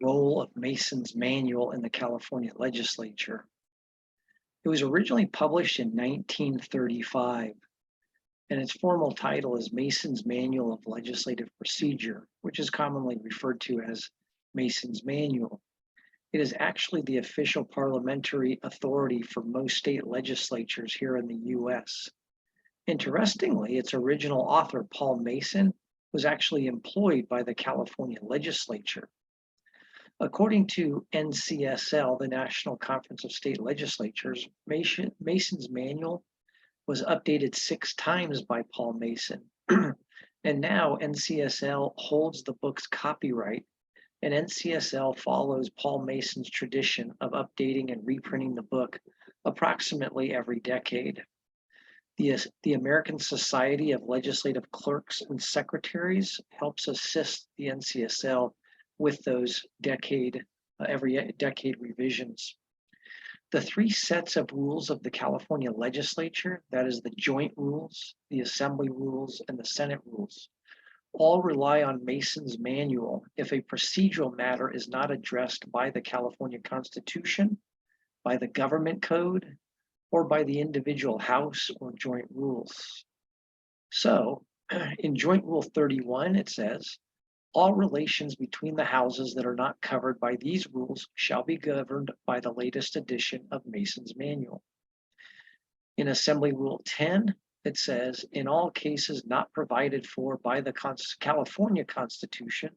role of Mason's manual in the California Legislature. It was originally published in 1935, and its formal title is Mason's Manual of Legislative Procedure, which is commonly referred to as Mason's Manual. It is actually the official parliamentary authority for most state legislatures here in the US. Interestingly, its original author, Paul Mason, was actually employed by the California Legislature. According to NCSL, the National Conference of State Legislatures, Mason's manual was updated 6 times by Paul Mason. And now NCSL holds the book's copyright, and NCSL follows Paul Mason's tradition of updating and reprinting the book approximately every decade. The American Society of Legislative Clerks and Secretaries helps assist the NCSL with those every decade revisions. The 3 sets of rules of the California Legislature, that is the joint rules, the Assembly rules, and the Senate rules, all rely on Mason's manual if a procedural matter is not addressed by the California Constitution, by the government code, or by the individual House or joint rules. So, in Joint Rule 31, it says, all relations between the houses that are not covered by these rules shall be governed by the latest edition of Mason's Manual. In Assembly Rule 10, it says, in all cases not provided for by the California Constitution,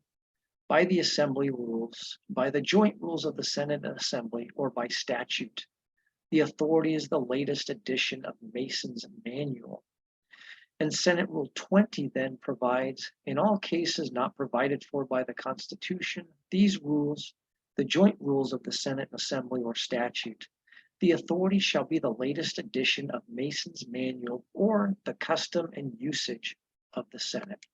by the Assembly rules, by the joint rules of the Senate and Assembly, or by statute, the authority is the latest edition of Mason's Manual. And Senate Rule 20 then provides, in all cases not provided for by the Constitution, these rules, the joint rules of the Senate and Assembly or statute, the authority shall be the latest edition of Mason's Manual or the custom and usage of the Senate.